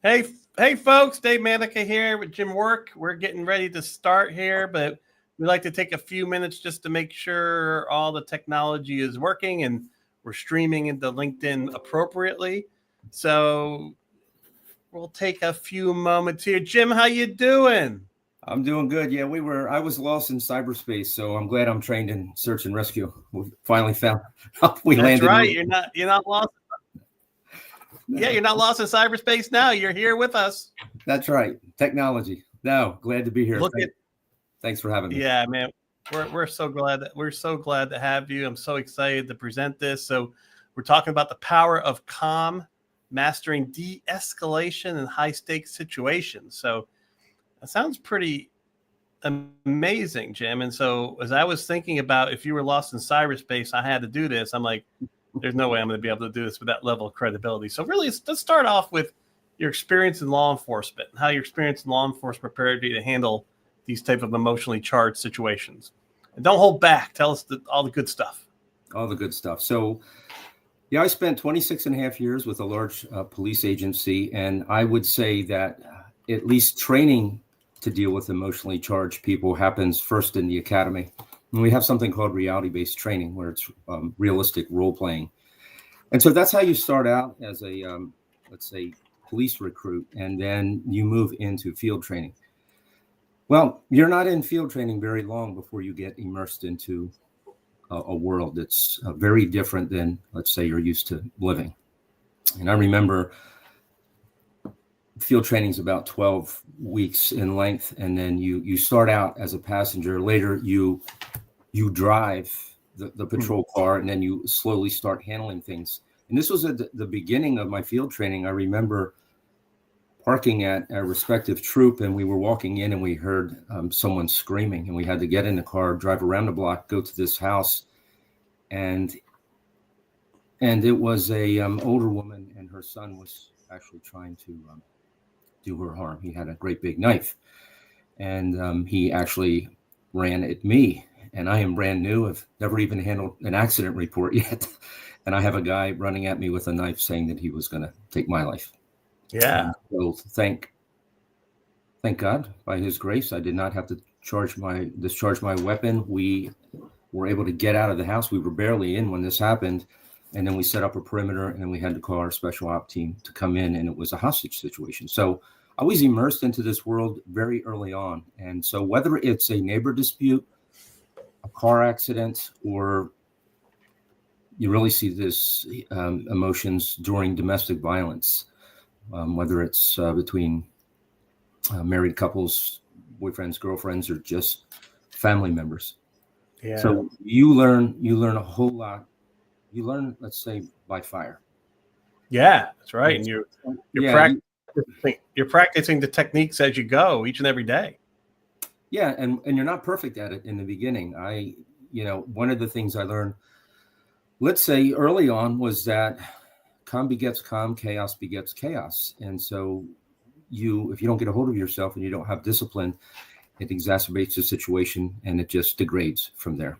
Hey, hey, folks! Dave Manica here with Jim Work. We're getting ready to start here, but we like to take a few minutes just to make sure all the technology is working and we're streaming into LinkedIn appropriately. So we'll take a few moments here. Jim, how you doing? I'm doing good. Yeah, I was lost in cyberspace, so I'm glad I'm trained in search and rescue. We finally found we That's landed. right. You're not lost. Yeah, you're not lost in cyberspace now. You're here with us. That's right. Technology. No, glad to be here. Thanks for having me. Yeah, man. We're so glad to have you. I'm so excited to present this. So we're talking about the power of calm, mastering de-escalation in high stakes situations. So that sounds pretty amazing, Jim. And so as I was thinking about if you were lost in cyberspace, I had to do this. I'm like, there's no way I'm going to be able to do this with that level of credibility. So really, let's start off with your experience in law enforcement, how your experience in law enforcement prepared you to handle these type of emotionally charged situations. And don't hold back. Tell us all the good stuff. All the good stuff. So, yeah, I spent 26 and a half years with a large police agency. And I would say that at least training to deal with emotionally charged people happens first in the academy. And we have something called reality-based training where it's realistic role-playing. And so that's how you start out as a, let's say, police recruit, and then you move into field training. Well, you're not in field training very long before you get immersed into a world that's very different than, let's say, you're used to living. And I remember field training is about 12 weeks in length, and then you start out as a passenger. Later, you drive the patrol car, and then you slowly start handling things. And this was at the beginning of my field training. I remember parking at our respective troop, and we were walking in, and we heard someone screaming, and we had to get in the car, drive around the block, go to this house, and it was a older woman, and her son was actually trying to do her harm. He had a great big knife, and he actually ran at me, and I am brand new. I've never even handled an accident report yet, and I have a guy running at me with a knife saying that he was going to take my life. Yeah. So thank God, by his grace, I did not have to discharge my weapon. We were able to get out of the house. We were barely in when this happened. And then we set up a perimeter, and we had to call our special op team to come in, and it was a hostage situation. So I was immersed into this world very early on. And so whether it's a neighbor dispute, a car accident, or you really see this emotions during domestic violence, whether it's between married couples, boyfriends, girlfriends, or just family members. Yeah. So you learn a whole lot. You learn, let's say, by fire. Yeah, that's right. And you're practicing the techniques as you go each and every day. Yeah, and you're not perfect at it in the beginning. One of the things I learned, let's say early on, was that calm begets calm, chaos begets chaos. And so if you don't get a hold of yourself and you don't have discipline, it exacerbates the situation, and it just degrades from there.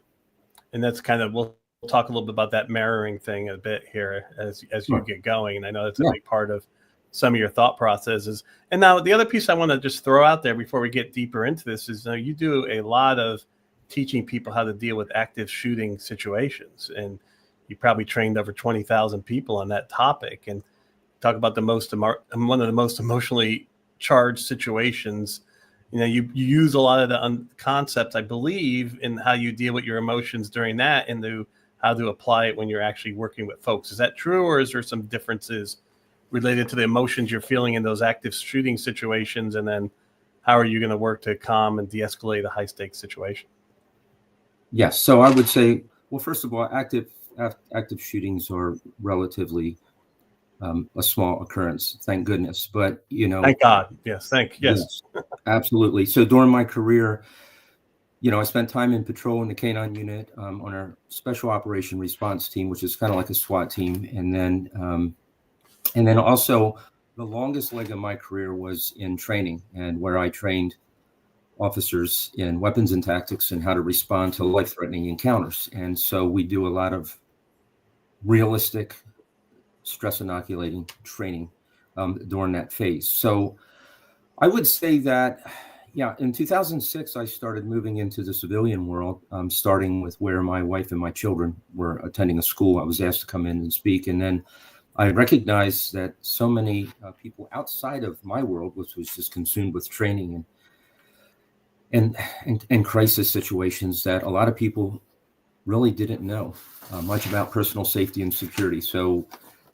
And that's kind of, we'll talk a little bit about that mirroring thing a bit here as you get going. And I know that's a big part of some of your thought processes. And now the other piece I want to just throw out there before we get deeper into this is you do a lot of teaching people how to deal with active shooting situations. And you probably trained over 20,000 people on that topic, and talk about one of the most emotionally charged situations. You use a lot of the concepts, I believe, in how you deal with your emotions during that, and how to apply it when you're actually working with folks. Is that true, or is there some differences related to the emotions you're feeling in those active shooting situations? And then how are you going to work to calm and de-escalate a high stakes situation? Yes. So I would say, well, first of all, active shootings are relatively a small occurrence, thank goodness. But thank God. Yes. Yes. Absolutely. So during my career, I spent time in patrol in the K-9 unit on our special operation response team, which is kind of like a SWAT team, and then also the longest leg of my career was in training, and where I trained officers in weapons and tactics and how to respond to life-threatening encounters. And so we do a lot of realistic stress inoculating training during that phase. So I would say that, yeah, in 2006, I started moving into the civilian world, starting with where my wife and my children were attending a school. I was asked to come in and speak. And then I recognized that so many people outside of my world, which was just consumed with training and crisis situations, that a lot of people really didn't know much about personal safety and security. So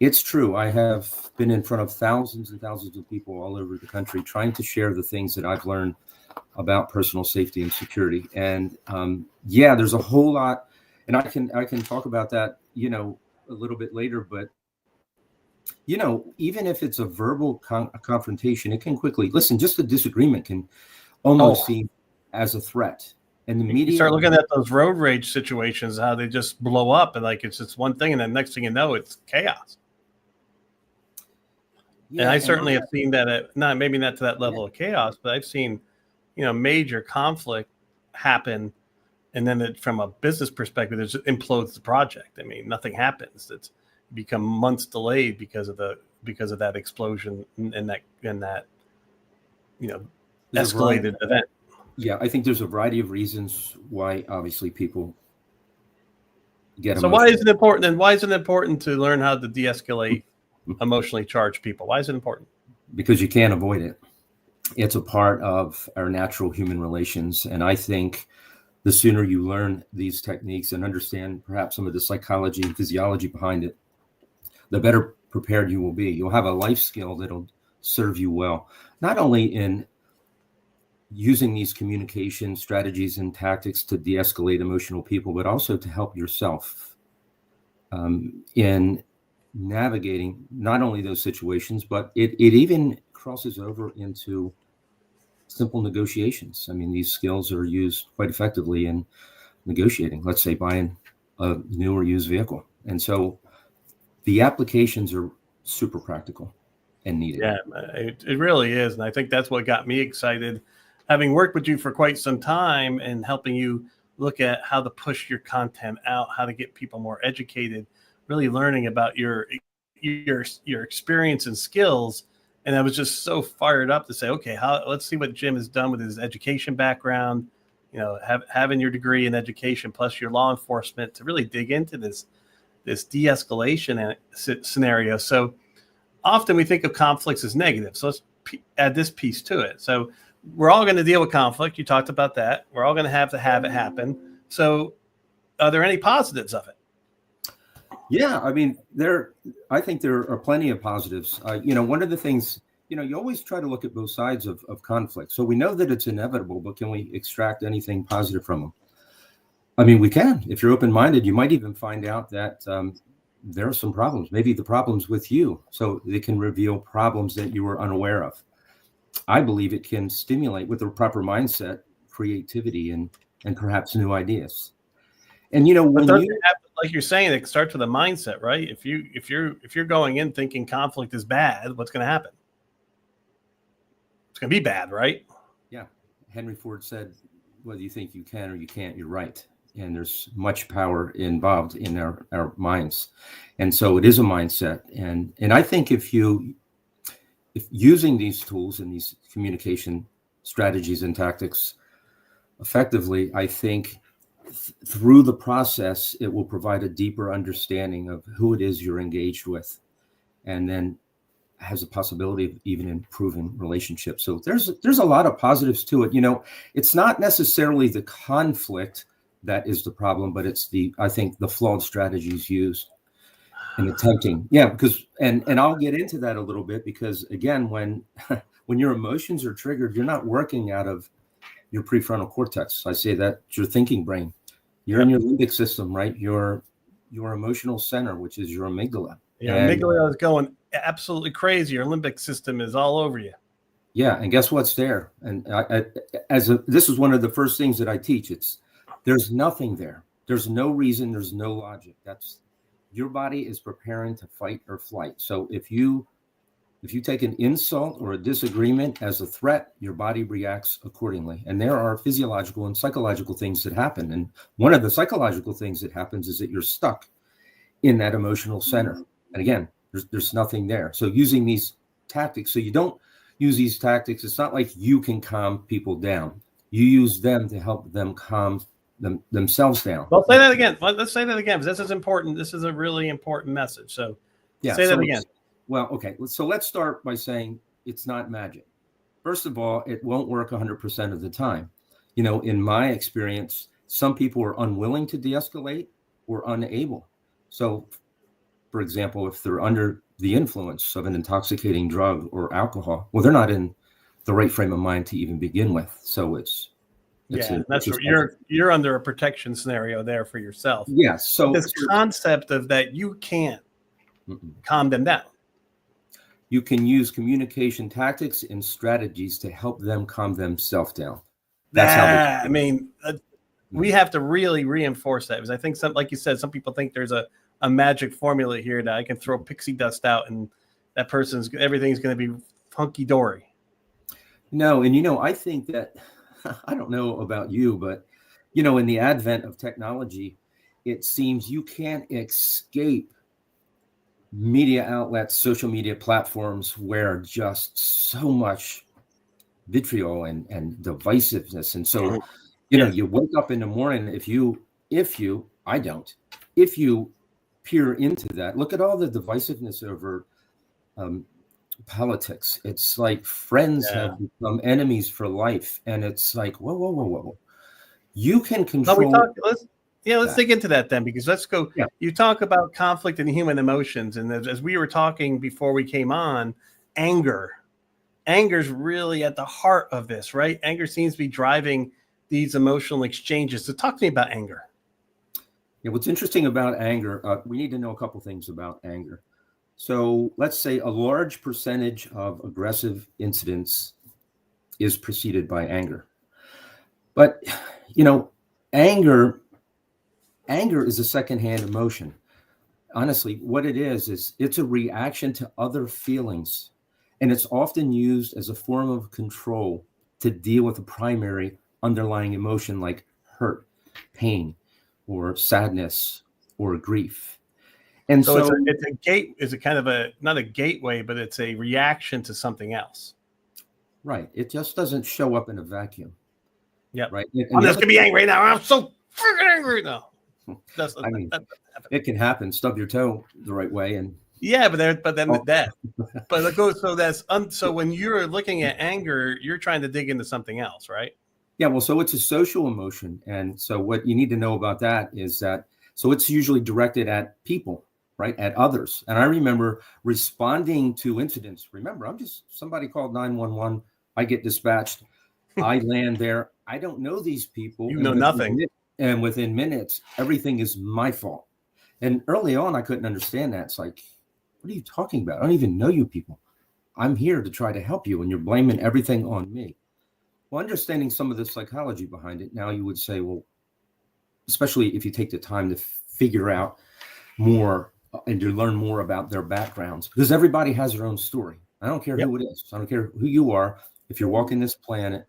it's true. I have been in front of thousands and thousands of people all over the country trying to share the things that I've learned about personal safety and security. And yeah, there's a whole lot, and I can talk about that, a little bit later, but even if it's a verbal confrontation, it can quickly, listen, just a disagreement can almost seem as a threat. And the media, you start looking at those road rage situations, how they just blow up, and like it's just one thing, and then next thing you know, it's chaos. Yeah, and I certainly have seen that maybe not to that level of chaos, but I've seen, major conflict happen, and then from a business perspective, it just implodes the project. I mean, nothing happens. It's become months delayed because of that explosion and that escalated event. Yeah, I think there's a variety of reasons why obviously people get emotional. So why is it important? And why is it important to learn how to de-escalate emotionally charged people? Why is it important? Because you can't avoid it. It's a part of our natural human relations. And I think the sooner you learn these techniques and understand perhaps some of the psychology and physiology behind it, the better prepared you will be. You'll have a life skill that'll serve you well, not only in using these communication strategies and tactics to de-escalate emotional people, but also to help yourself in navigating not only those situations, but it even crosses over into simple negotiations. I mean, these skills are used quite effectively in negotiating, let's say buying a new or used vehicle. And so the applications are super practical and needed. Yeah, it really is. And I think that's what got me excited, having worked with you for quite some time and helping you look at how to push your content out, how to get people more educated, really learning about your experience and skills. And I was just so fired up to say, okay, let's see what Jim has done with his education background, having your degree in education plus your law enforcement to really dig into this de-escalation scenario. So often we think of conflicts as negative. So let's add this piece to it. So we're all going to deal with conflict. You talked about that. We're all going to have it happen. So are there any positives of it? Yeah, I mean, I think there are plenty of positives. One of the things, you always try to look at both sides of conflict. So we know that it's inevitable, but can we extract anything positive from them? I mean, we can. If you're open-minded, you might even find out that there are some problems, maybe the problems with you. So they can reveal problems that you were unaware of. I believe it can stimulate, with the proper mindset, creativity and perhaps new ideas. And like you're saying, it starts with a mindset, right? If you're going in thinking conflict is bad, what's going to happen? It's going to be bad, right? Yeah. Henry Ford said, whether you think you can or you can't, you're right. And there's much power involved in our minds. And so it is a mindset. And I think if using these tools and these communication strategies and tactics effectively, I think through the process, it will provide a deeper understanding of who it is you're engaged with, and then has a possibility of even improving relationships. So there's a lot of positives to it. It's not necessarily the conflict that is the problem, but it's I think the flawed strategies used in attempting. Yeah, because and I'll get into that a little bit, because again, when your emotions are triggered, you're not working out of your prefrontal cortex. I say that it's your thinking brain. You're in your limbic system, right? Your emotional center, which is your amygdala. Your amygdala is going absolutely crazy. Your limbic system is all over you. Yeah, and guess what's there? And this is one of the first things that I teach. There's nothing there. There's no reason. There's no logic. Your body is preparing to fight or flight. So if you take an insult or a disagreement as a threat, your body reacts accordingly. And there are physiological and psychological things that happen. And one of the psychological things that happens is that you're stuck in that emotional center. And again, there's nothing there. So using these tactics. So you don't use these tactics. It's not like you can calm people down. You use them to help them calm themselves down. Well, say that again. Let's say that again, because this is important. This is a really important message. So say that again. Well, okay. So let's start by saying it's not magic. First of all, it won't work 100% of the time. In my experience, some people are unwilling to de-escalate or unable. So, for example, if they're under the influence of an intoxicating drug or alcohol, well, they're not in the right frame of mind to even begin with. So that's what you're under a protection scenario there for yourself. Yes. So this concept of that you can't calm them down. You can use communication tactics and strategies to help them calm themselves down. That's how we have to really reinforce that, because I think like you said, some people think there's a magic formula here that I can throw pixie dust out and that everything's going to be hunky dory. No, and I think that I don't know about you, but in the advent of technology, it seems you can't escape media outlets, social media platforms where just so much vitriol and divisiveness. And so, you wake up in the morning, if you peer into that, look at all the divisiveness over politics. It's like friends have become enemies for life. And it's like, whoa. You can control. Let's dig into that then, because let's go. Yeah. You talk about conflict and human emotions. And as we were talking before we came on, anger's really at the heart of this, right? Anger seems to be driving these emotional exchanges. So talk to me about anger. Yeah, what's interesting about anger, we need to know a couple things about anger. So let's say a large percentage of aggressive incidents is preceded by anger. But, anger is a secondhand emotion. Honestly, what it is it's a reaction to other feelings. And it's often used as a form of control to deal with a primary underlying emotion like hurt, pain, or sadness, or grief. And so it's a gate. Is it kind of not a gateway, but it's a reaction to something else. Right. It just doesn't show up in a vacuum. Yeah. Right. I'm just gonna be angry now. I'm so freaking angry now. It can happen. Stub your toe the right way, and so when you're looking at anger, you're trying to dig into something else, right? Yeah. Well, so it's a social emotion, and so what you need to know about that is that it's usually directed at people, right? At others. And I remember responding to incidents. Remember, I'm just somebody called 911. I get dispatched. I land there. I don't know these people. You know nothing. And within minutes, everything is my fault. And early on, I couldn't understand that. It's like, what are you talking about? I don't even know you people. I'm here to try to help you, and you're blaming everything on me. Well, understanding some of the psychology behind it, now you would say, well, especially if you take the time to figure out more and to learn more about their backgrounds, because everybody has their own story. I don't care who it is. I don't care who you are. If you're walking this planet,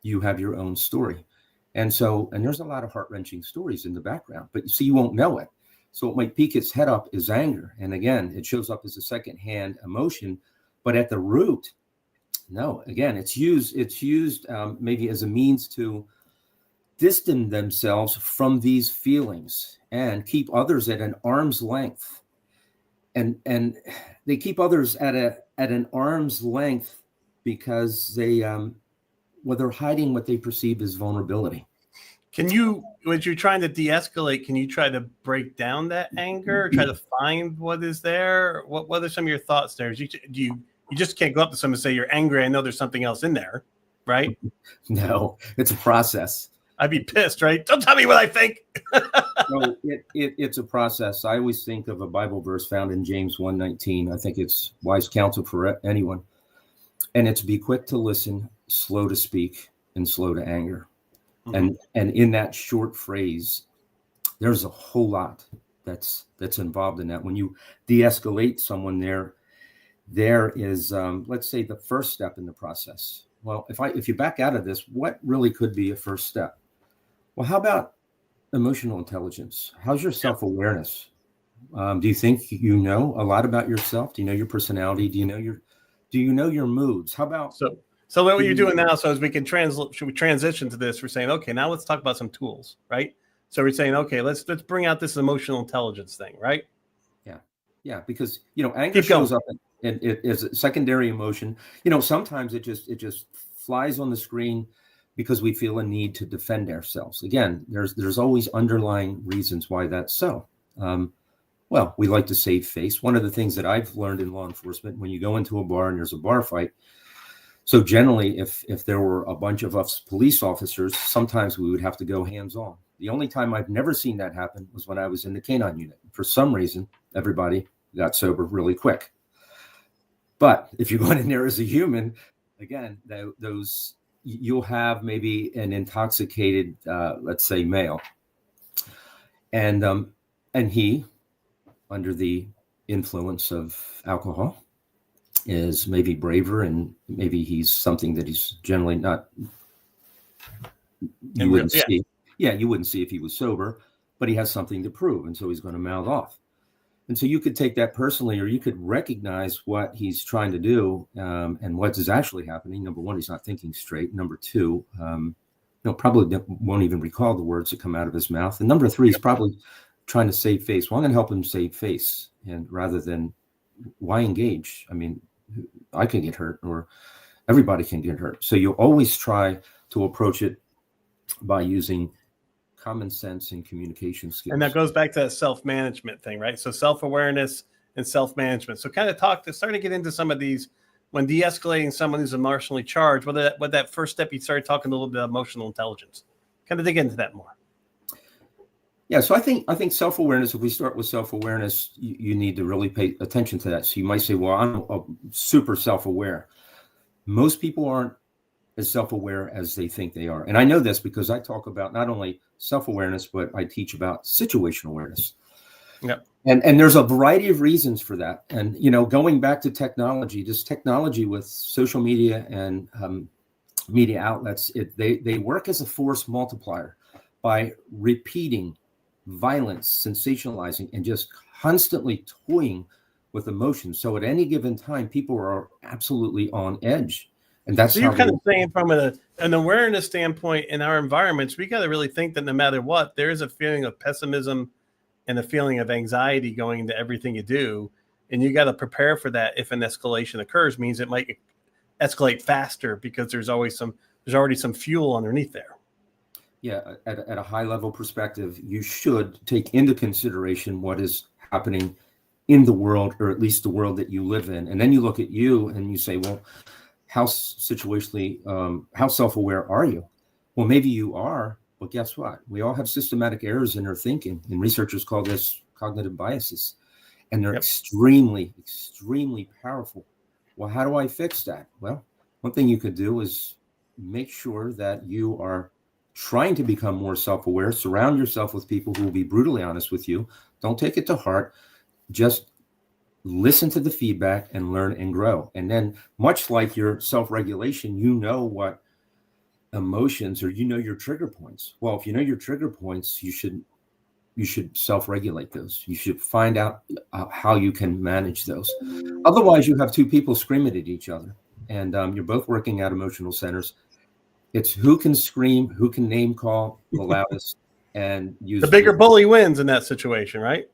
you have your own story. And there's a lot of heart-wrenching stories in the background, but you won't know it. So what might peek its head up is anger. And again, it shows up as a secondhand emotion, but at the root, no, again, it's used maybe as a means to distance themselves from these feelings and keep others at an arm's length. And they keep others at an arm's length because they're hiding what they perceive as vulnerability. When you're trying to de-escalate, can you try to break down that anger, try to find what is there? What are some of your thoughts there? You just can't go up to someone and say, you're angry. I know there's something else in there, right? No, it's a process. I'd be pissed, right? Don't tell me what I think. No, it's a process. I always think of a Bible verse found in James 1:19. I think it's wise counsel for anyone. And it's be quick to listen, slow to speak, and slow to anger. Mm-hmm. And in that short phrase, there's a whole lot that's involved in that. When you de-escalate someone, there is, let's say, the first step in the process. Well, if you back out of this, what really could be a first step? Well, how about emotional intelligence? How's your self-awareness? Do you think you know a lot about yourself? Do you know your personality? Do you know your Do you know your moods? How about so what you're doing now? So as we can should we transition to this? We're saying, okay, now let's talk about some tools, right? So we're saying, okay, let's bring out this emotional intelligence thing, right? Yeah, because anger shows up and it is a secondary emotion. Sometimes it just flies on the screen because we feel a need to defend ourselves. Again, there's always underlying reasons why that's so. Well, we like to save face. One of the things that I've learned in law enforcement, when you go into a bar and there's a bar fight, so generally, if there were a bunch of us police officers, sometimes we would have to go hands-on. The only time I've never seen that happen was when I was in the canine unit. For some reason, everybody got sober really quick. But if you're going in there as a human, again, those you'll have maybe an intoxicated, let's say, male, and he, under the influence of alcohol, is maybe braver, and maybe he's something that he's generally not. You wouldn't see. Yeah, you wouldn't see if he was sober, but he has something to prove, and so he's going to mouth off. And so you could take that personally, or you could recognize what he's trying to do and what is actually happening. Number one, he's not thinking straight. Number two, probably won't even recall the words that come out of his mouth. And number three, he's probably trying to save face. Well, I'm going to help him save face, and rather than why engage? I mean, I can get hurt, or everybody can get hurt. So you always try to approach it by using common sense and communication skills. And that goes back to that self-management thing, right? So self-awareness and self-management. So kind of starting to get into some of these, when de-escalating someone who's emotionally charged, what that first step, you started talking a little bit about emotional intelligence. Kind of dig into that more. Yeah, so I think self-awareness, if we start with self-awareness, you need to really pay attention to that. So you might say, well, I'm super self-aware. Most people aren't as self-aware as they think they are. And I know this because I talk about not only self-awareness, but I teach about situational awareness. Yep. And there's a variety of reasons for that. And, going back to technology, just technology with social media and media outlets, they work as a force multiplier by repeating violence, sensationalizing, and just constantly toying with emotions. So at any given time, people are absolutely on edge. And that's so you're kind of saying from an awareness standpoint in our environments, we got to really think that no matter what, there is a feeling of pessimism and a feeling of anxiety going into everything you do. And you got to prepare for that. If an escalation occurs, means it might escalate faster because there's already some fuel underneath there. Yeah, at a high level perspective, you should take into consideration what is happening in the world, or at least the world that you live in. And then you look at you and you say, well, how self-aware are you? Well, maybe you are, but guess what? We all have systematic errors in our thinking, and researchers call this cognitive biases, and they're extremely, extremely powerful. Well, how do I fix that? Well, one thing you could do is make sure that you are trying to become more self-aware. Surround yourself with people who will be brutally honest with you. Don't take it to heart. Just listen to the feedback and learn and grow. And then, much like your self-regulation, you know what emotions, or your trigger points. Well, if you know your trigger points, you should self-regulate those. You should find out how you can manage those. Otherwise, you have two people screaming at each other, and you're both working at emotional centers. It's who can scream, who can name call the loudest, and use the bigger bully wins in that situation, right?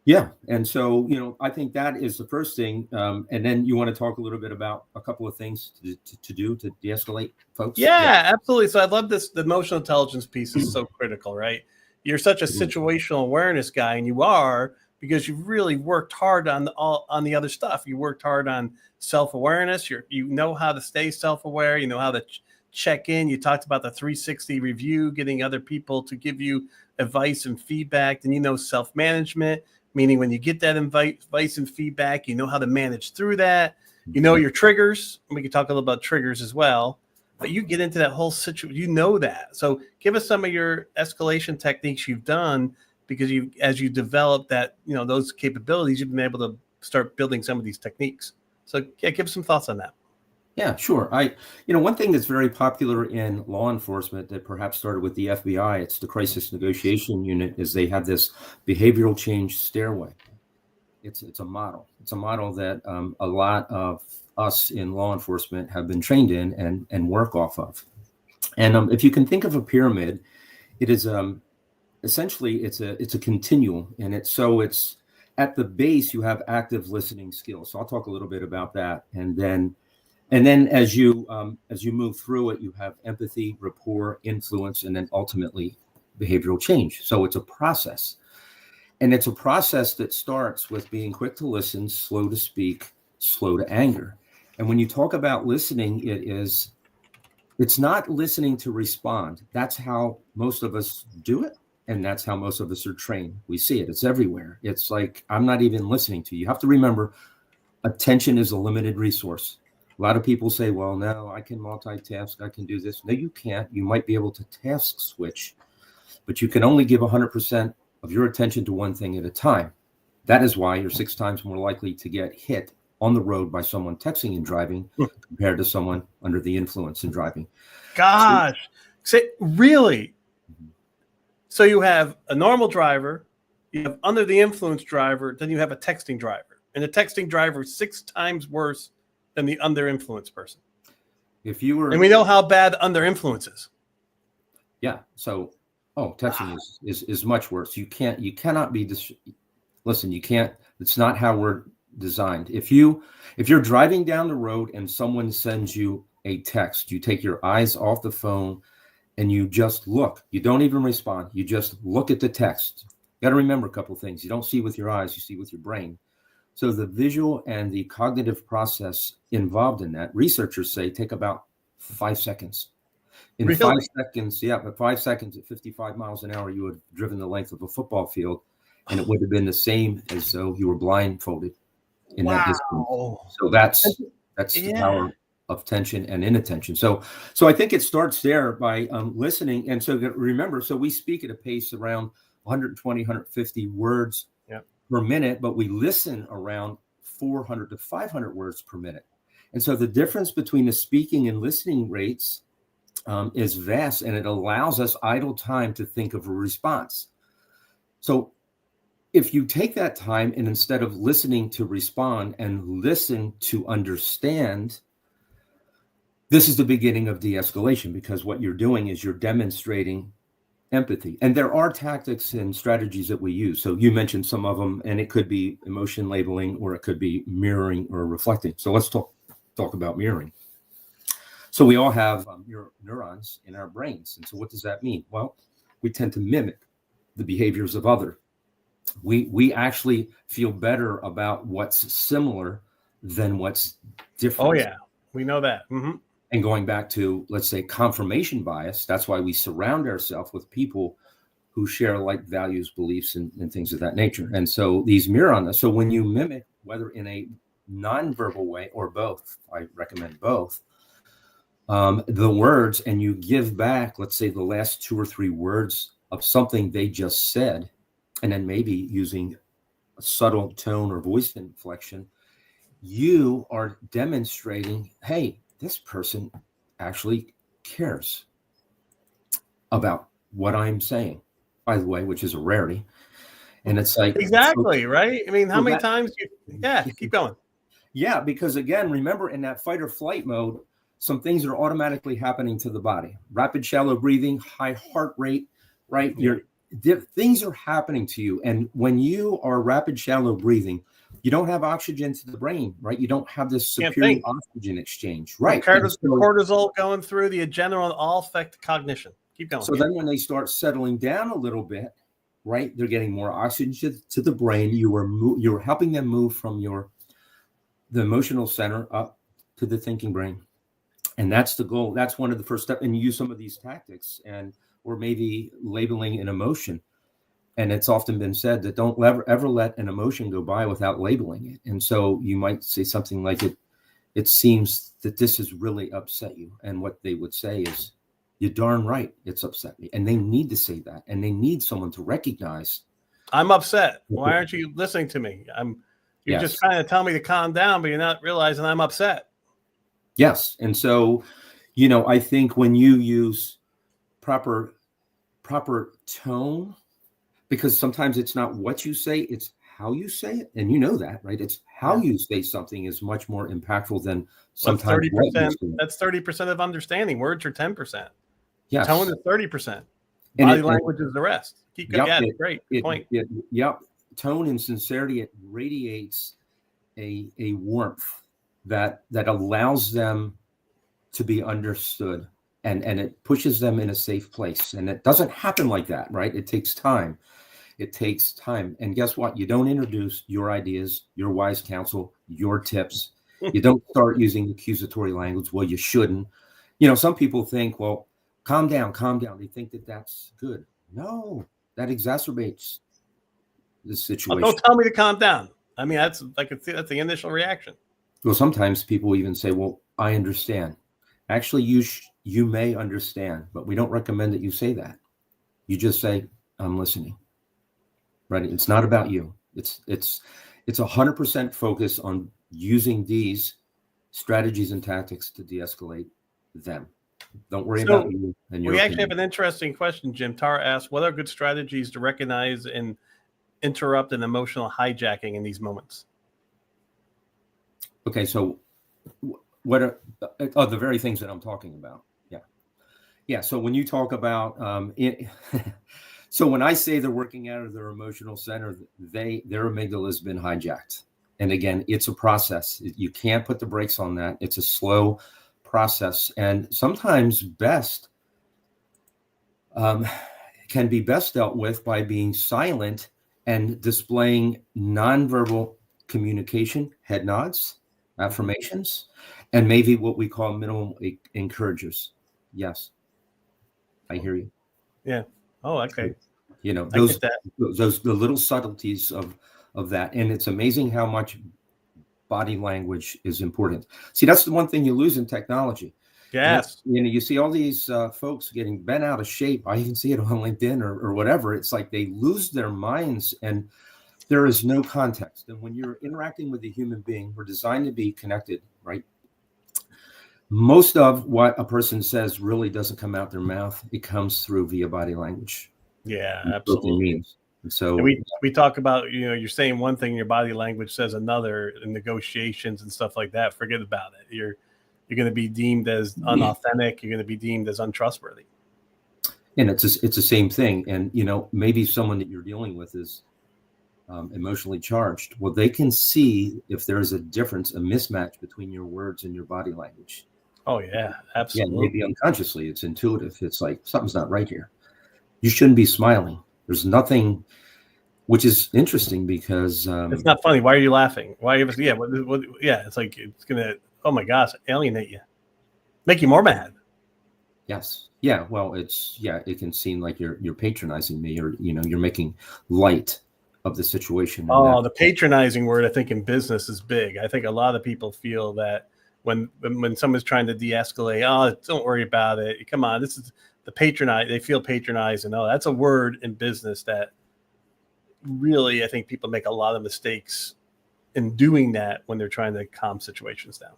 Yeah. And so, I think that is the first thing. And then you want to talk a little bit about a couple of things to do to de-escalate folks. Yeah, absolutely. So I love this. The emotional intelligence piece is so critical, right? You're such a situational awareness guy, and you are, because you've really worked hard on the other stuff. You worked hard on self-awareness. You know how to stay self-aware. You know how to check in. You talked about the 360 review, getting other people to give you advice and feedback. And self-management, meaning when you get that advice and feedback, you know how to manage through that. You know your triggers. And we can talk a little about triggers as well. But you get into that whole situation, that. So give us some of your escalation techniques you've done, because as you develop that, those capabilities, you've been able to start building some of these techniques. So give us some thoughts on that. Yeah, sure. One thing that's very popular in law enforcement that perhaps started with the FBI, it's the crisis negotiation unit, is they have this behavioral change stairway. It's a model. It's a model that a lot of us in law enforcement have been trained in and work off of. And if you can think of a pyramid, it is essentially it's a continuum, and it's at the base you have active listening skills. So I'll talk a little bit about that, and then as you move through it, you have empathy, rapport, influence, and then ultimately behavioral change. So it's a process, and it's a process that starts with being quick to listen, slow to speak, slow to anger. And when you talk about listening, it's not listening to respond. That's how most of us do it. And that's how most of us are trained. We see it. It's everywhere. It's like, I'm not even listening to you. You have to remember, attention is a limited resource. A lot of people say, well, no, I can multitask. I can do this. No, you can't. You might be able to task switch, but you can only give 100% of your attention to one thing at a time. That is why you're 6 times more likely to get hit on the road by someone texting and driving compared to someone under the influence and driving. Gosh, really? So you have a normal driver, you have under the influence driver, then you have a texting driver. And the texting driver is 6 times worse than the under influence person. If you were, and we know how bad under influence is. Yeah. So, texting is much worse. You cannot be listen, you can't, it's not how we're designed. If you're driving down the road and someone sends you a text, you take your eyes off the phone and you just look. You don't even respond. You just look at the text. You got to remember a couple of things. You don't see with your eyes, you see with your brain. So the visual and the cognitive process involved in that, researchers say, take about 5 seconds. In really? 5 seconds, but 5 seconds at 55 miles an hour, you would have driven the length of a football field, and it would have been the same as though you were blindfolded in that distance. So that's the power of tension and inattention. So I think it starts there by listening. And so remember, so we speak at a pace around 120, 150 words per minute, but we listen around 400 to 500 words per minute. And so the difference between the speaking and listening rates is vast, and it allows us idle time to think of a response. So if you take that time and instead of listening to respond and listen to understand, this is the beginning of de-escalation, because what you're doing is you're demonstrating empathy. And there are tactics and strategies that we use. So you mentioned some of them, and it could be emotion labeling, or it could be mirroring or reflecting. So let's talk about mirroring. So we all have neurons in our brains. And so what does that mean? Well, we tend to mimic the behaviors of others. We actually feel better about what's similar than what's different. Oh, yeah. We know that. Mm-hmm. And going back to, let's say, confirmation bias, that's why we surround ourselves with people who share like values, beliefs, and things of that nature. And so these mirror on this. So when you mimic, whether in a nonverbal way or both, I recommend both, the words, and you give back, let's say, the last 2 or 3 words of something they just said, and then maybe using a subtle tone or voice inflection, you are demonstrating, hey, this person actually cares about what I'm saying, by the way, which is a rarity. And it's like, exactly, right? I mean, how many times keep going. Yeah, because again, remember, in that fight or flight mode, some things are automatically happening to the body. Rapid shallow breathing, high heart rate, right? Things are happening to you. And when you are rapid shallow breathing, you don't have oxygen to the brain, right? You don't have this superior oxygen exchange, right? The cortisol going through, the adrenaline, all affect cognition. Keep going. So then when they start settling down a little bit, right, they're getting more oxygen to the brain. You're helping them move from the emotional center up to the thinking brain. And that's the goal. That's one of the first steps. And you use some of these tactics, or maybe labeling an emotion. And it's often been said that don't ever let an emotion go by without labeling it. And so you might say something like, it seems that this has really upset you. And what they would say is, you're darn right, it's upset me. And they need to say that. And they need someone to recognize, I'm upset. Why aren't you listening to me? You're just trying to tell me to calm down, but you're not realizing I'm upset. Yes. And so, I think when you use proper tone, because sometimes it's not what you say, it's how you say it, and you know that, right? It's how you say something is much more impactful than sometimes what you 30%. say. That's 30% of understanding. Words are 10%. Tone Yes, is 30%. and Body language is the rest. Keep going. yep, Yeah, great. Good point. yep. Tone and sincerity, it radiates a warmth that allows them to be understood, and it pushes them in a safe place. And it doesn't happen like that, right? It takes time. It takes time. And guess what? You don't introduce your ideas, your wise counsel, your tips. You don't start using accusatory language. Well, you shouldn't. Some people think, well, calm down, calm down. They think that that's good. No, that exacerbates the Oh, situation. don't tell me to calm down. I mean, that's that's the initial reaction. Well, sometimes people even say, well, I understand. Actually, you may understand, but we don't recommend that you say that. You just say, I'm listening. Right? It's not about you. It's 100% focus on using these strategies and tactics to de-escalate them. Don't worry about you and your We actually opinion. have an interesting question, Jim. Tara asks, what are good strategies to recognize and interrupt an emotional hijacking in these moments? Okay, so what are the very things that I'm talking about? Yeah. So when you talk about so when I say they're working out of their emotional center, their amygdala has been hijacked. And again, it's a process. You can't put the brakes on that. It's a slow process, and sometimes can be best dealt with by being silent and displaying nonverbal communication, head nods, affirmations, and maybe what we call minimal encouragers. Yes, I hear you. Yeah. Oh, okay. Those the little subtleties of that, and it's amazing how much body language is important. See, that's the one thing you lose in technology. Yes. You see all these folks getting bent out of shape. I even see it on LinkedIn or whatever. It's like they lose their minds, and there is no context. And when you're interacting with a human being, we're designed to be connected, right? Most of what a person says really doesn't come out their mouth. It comes through via body language. Yeah, absolutely. And so and we talk about, you're saying one thing, your body language says another in negotiations and stuff like that. Forget about it. You're going to be deemed as unauthentic. You're going to be deemed as untrustworthy. And it's the same thing. And, maybe someone that you're dealing with is emotionally charged. Well, they can see if there's a difference, a mismatch between your words and your body language. Oh, yeah, absolutely. Yeah, maybe unconsciously, it's intuitive. It's like, something's not right here. You shouldn't be smiling. There's nothing, which is interesting because it's not funny. Why are you laughing? Why are you? Yeah, yeah. It's like it's gonna. Oh my gosh, alienate you, make you more mad. Yes. Yeah. Well, it can seem like you're patronizing me, or you're making light of the situation. Oh, the patronizing word, I think, in business is big. I think a lot of people feel that when someone's trying to de-escalate, oh, don't worry about it. Come on, this is the patronize. They feel patronized, and that's a word in business that really, I think people make a lot of mistakes in doing that when they're trying to calm situations down.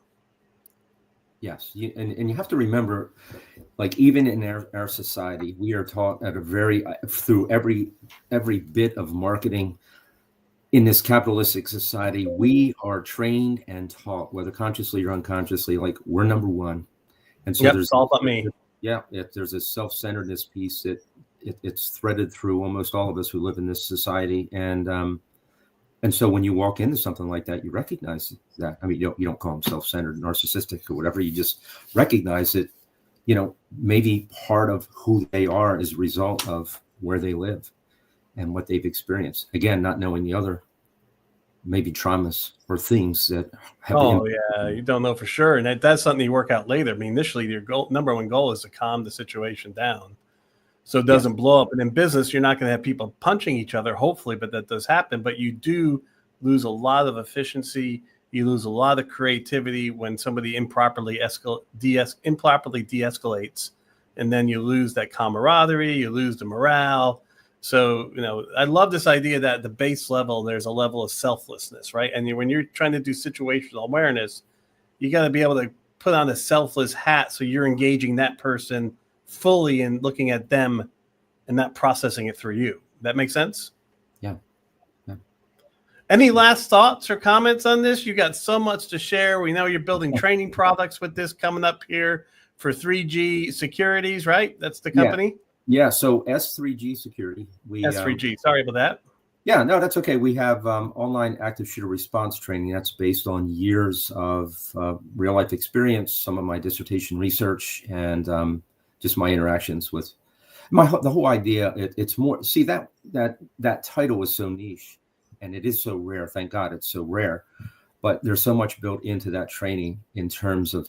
Yes, and you have to remember, like, even in our society, we are taught through every bit of marketing in this capitalistic society. We are trained and taught, whether consciously or unconsciously, like we're number one. And so it's all about me. Yeah, there's a self-centeredness piece that it's threaded through almost all of us who live in this society, and so when you walk into something like that, you recognize that. I mean, you don't call them self-centered, narcissistic, or whatever. You just recognize that, maybe part of who they are is a result of where they live and what they've experienced. Again, not knowing the other, maybe traumas or things that have. Oh, yeah, you don't know for sure, and that's something you work out later. I mean, initially, your number one goal is to calm the situation down, so it doesn't blow up. And in business, you're not going to have people punching each other, hopefully, but that does happen. But you do lose a lot of efficiency. You lose a lot of creativity when somebody improperly de-escalates, and then you lose that camaraderie. You lose the morale. So, I love this idea that at the base level, there's a level of selflessness, right? And when you're trying to do situational awareness, you got to be able to put on a selfless hat, so you're engaging that person fully and looking at them and not processing it through you. That makes sense? Yeah. Any last thoughts or comments on this? You got so much to share. We know you're building training products with this coming up here for 3G Securities, right? That's the company? Yeah. So S3G Security. S3G. Sorry about that. Yeah, no, that's okay. We have online active shooter response training. That's based on years of real life experience, some of my dissertation research, and just my interactions with the whole idea. It's more, see, that title is so niche, and it is so rare. Thank God it's so rare. But there's so much built into that training in terms of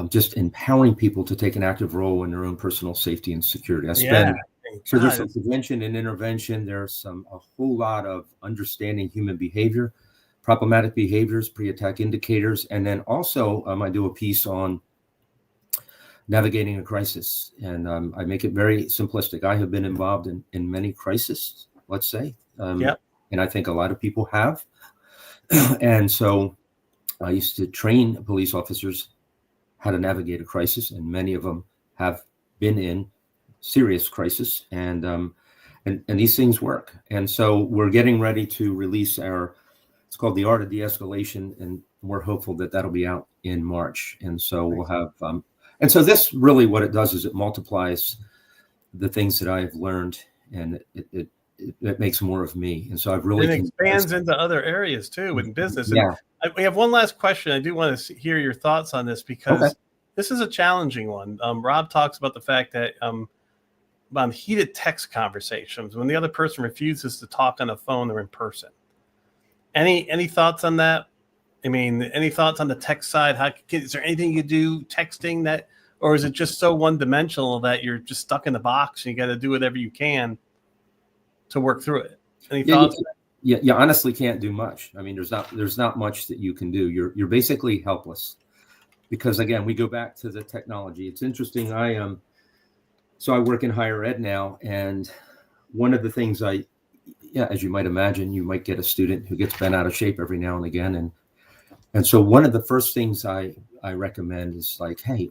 just empowering people to take an active role in their own personal safety and security. So there's some prevention and intervention. There's a whole lot of understanding human behavior, problematic behaviors, pre-attack indicators, and then also I do a piece on navigating a crisis, and I make it very simplistic. I have been involved in many crises, let's say, and I think a lot of people have. And so I used to train police officers how to navigate a crisis, and many of them have been in serious crisis, and these things work. And so we're getting ready to release it's called The Art of De-escalation, and we're hopeful that that'll be out in March. And so we'll have and so this really, what it does is it multiplies the things that I've learned, and it makes more of me. And so I've really expands into other areas too in business. Yeah. And we have one last question. I do want to hear your thoughts on this, because this is a challenging one. Rob talks about the fact that on heated text conversations, when the other person refuses to talk on the phone or in person. Any thoughts on that? I mean, any thoughts on the text side? Is there anything you do texting that, or is it just so one-dimensional that you're just stuck in the box and you got to do whatever you can to work through it? Any thoughts? You honestly can't do much. I mean, there's not much that you can do. You're basically helpless, because again, we go back to the technology. It's interesting. So I work in higher ed now, and one of the things as you might imagine, you might get a student who gets bent out of shape every now and again, and so one of the first things I recommend is like, hey,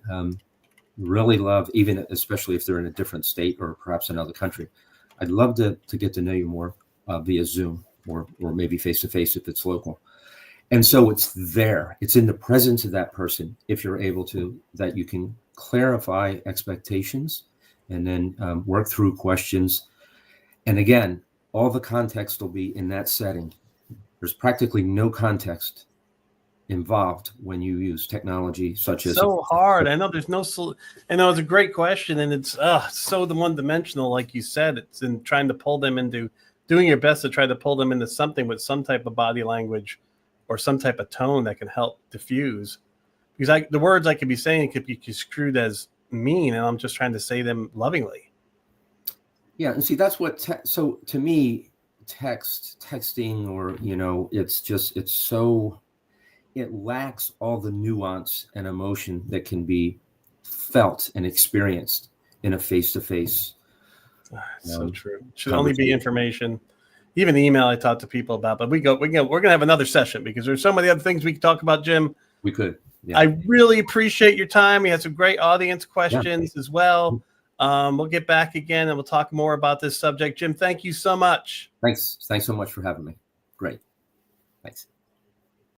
really love, even especially if they're in a different state or perhaps another country, I'd love to get to know you more via Zoom or maybe face to face if it's local. And so it's there. It's in the presence of that person, if you're able to, that you can clarify expectations and then work through questions. And again, all the context will be in that setting. There's practically no context involved when you use technology such as hard. I know there's no. I know it's a great question, and it's so the one-dimensional, like you said. It's in trying to pull them into doing your best to try to pull them into something with some type of body language or some type of tone that can help diffuse. Because the words I could be saying could be construed as mean, and I'm just trying to say them lovingly. Yeah, and see, that's what. So to me, texting, or it lacks all the nuance and emotion that can be felt and experienced in a face-to-face. So true. It should only be information. Even email I talk to people about, but we're gonna have another session because there's so many other things we could talk about, Jim. We could. Yeah. I really appreciate your time. We had some great audience questions as well. We'll get back again and we'll talk more about this subject. Jim, thank you so much. Thanks so much for having me. Great. Thanks.